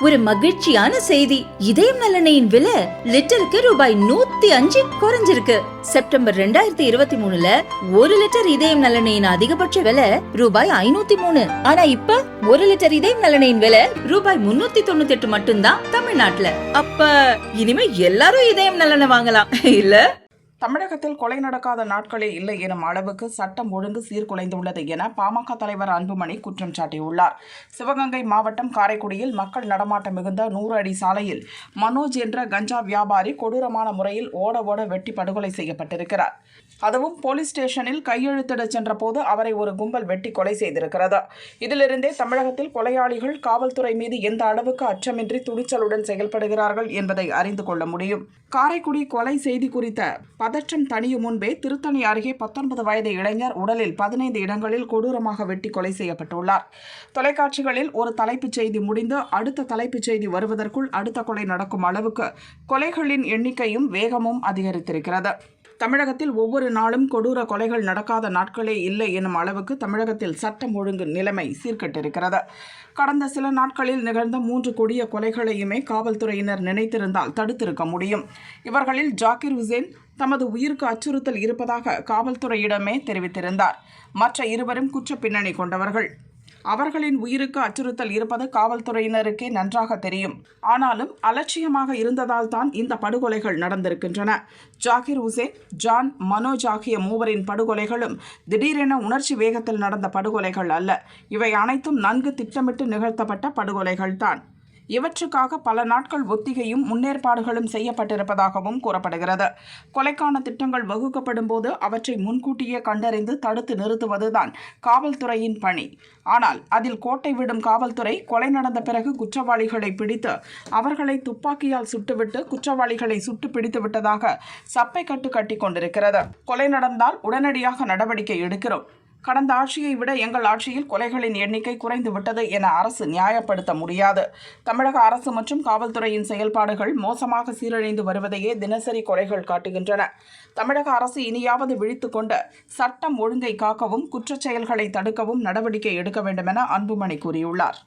ஒரு மகிழ்ச்சியான செய்தி. இதயம் நல்லெண்ணெயின் விலை லிட்டருக்கு ரூபாய் 105 குறைஞ்சிருக்கு. செப்டம்பர் 2023ல 1 லிட்டர் இதயம் நல்லெண்ணெயின் அதிகபட்ச விலை ரூபாய் 503. ஆனா இப்ப 1 லிட்டர் இதயம் நல்லெண்ணெயின் விலை ரூபாய் 398 மட்டும்தான் தமிழ்நாட்டுல. அப்ப இனிமே எல்லாரும் இதயம் நல்லெண்ணெய் வாங்கலாம் இல்ல? தமிழகத்தில் கொலை நடக்காத நாட்களே இல்லை எனும் அளவுக்கு சட்டம் ஒழுங்கு சீர்குலைந்துள்ளது என பாமக தலைவர் அன்புமணி குற்றம் சாட்டியுள்ளார். சிவகங்கை மாவட்டம் காரைக்குடியில் மக்கள் நடமாட்டம் மிகுந்த 100 அடி சாலையில் மனோஜ் என்ற கஞ்சா வியாபாரி கொடூரமான முறையில் ஓட வெட்டி படுகொலை செய்யப்பட்டிருக்கிறார். அதுவும் போலீஸ் ஸ்டேஷனில் கையெழுத்திட சென்ற போது அவரை ஒரு கும்பல் வெட்டி கொலை செய்திருக்கிறது. இதிலிருந்தே தமிழகத்தில் கொலையாளிகள் காவல்துறை மீது எந்த அளவுக்கு அச்சமின்றி துணிச்சலுடன் செயல்படுகிறார்கள் என்பதை அறிந்து கொள்ள முடியும். காரைக்குடி கொலை செய்தி குறித்த பதற்றம் தணியும் முன்பே திருத்தணி அருகே 19 வயது இளைஞர் உடலில் 15 இடங்களில் கொடூரமாக வெட்டி கொலை செய்யப்பட்டுள்ளார். தொலைக்காட்சிகளில் ஒரு தலைப்புச் செய்தி முடிந்து அடுத்த தலைப்புச் செய்தி வருவதற்குள் அடுத்த கொலை நடக்கும் அளவுக்கு கொலைகளின் எண்ணிக்கையும் வேகமும் அதிகரித்திருக்கிறது. தமிழகத்தில் ஒவ்வொரு நாளும் கொடூர கொலைகள் நடக்காத நாட்களே இல்லை எனும் அளவுக்கு தமிழகத்தில் சட்டம் ஒழுங்கு நிலைமை சீர்கெட்டிருக்கிறது. கடந்த சில நாட்களில் நிகழ்ந்த 3 கொடிய கொலைகளையுமே காவல்துறையினர் நினைத்திருந்தால் தடுத்திருக்க முடியும். இவர்களில் ஜாகிர் உசேன் தமது உயிருக்கு அச்சுறுத்தல் இருப்பதாக காவல்துறையிடமே தெரிவித்திருந்தார். மற்ற இருவரும் குற்ற பின்னணி கொண்டவர்கள். அவர்களின் உயிருக்கு அச்சுறுத்தல் இருப்பது காவல்துறையினருக்கே நன்றாக தெரியும். ஆனாலும் அலட்சியமாக இருந்ததால் தான் இந்த படுகொலைகள் நடந்திருக்கின்றன. ஜாகிர் உசேன், ஜான், மனோஜ் ஆகிய மூவரின் படுகொலைகளும் திடீரென உணர்ச்சி வேகத்தில் நடந்த படுகொலைகள் அல்ல. இவை அனைத்தும் நன்கு திட்டமிட்டு நிகழ்த்தப்பட்ட படுகொலைகள்தான். இவற்றுக்காக பல நாட்கள் ஒத்திகையும் முன்னேற்பாடுகளும் செய்யப்பட்டிருப்பதாகவும் கூறப்படுகிறது. கொலைக்கான திட்டங்கள் வகுக்கப்படும் போது அவற்றை முன்கூட்டியே கண்டறிந்து தடுத்து நிறுத்துவதுதான் காவல்துறையின் பணி. ஆனால் அதில் கோட்டை விடும் காவல்துறை கொலை நடந்த பிறகு குற்றவாளிகளை பிடித்து அவர்களை துப்பாக்கியால் சுட்டுவிட்டு குற்றவாளிகளை சுட்டு பிடித்து விட்டதாக சப்பை கட்டி கொண்டிருக்கிறது. கொலை நடந்தால் உடனடியாக நடவடிக்கை எடுக்கிறோம். கடந்த ஆட்சியை விட எங்கள் ஆட்சியில் கொலைகளின் எண்ணிக்கை குறைந்து விட்டது என அரசு நியாயப்படுத்த முடியாது. தமிழக அரசு மற்றும் காவல்துறையின் செயல்பாடுகள் மோசமாக சீரழிந்து வருவதையே தினசரி கொலைகள் காட்டுகின்றன. தமிழக அரசு இனியாவது விழித்துக் கொண்டு சட்டம் ஒழுங்கை காக்கவும் குற்றச் செயல்களை தடுக்கவும் நடவடிக்கை எடுக்க வேண்டும் என அன்புமணி கூறியுள்ளார்.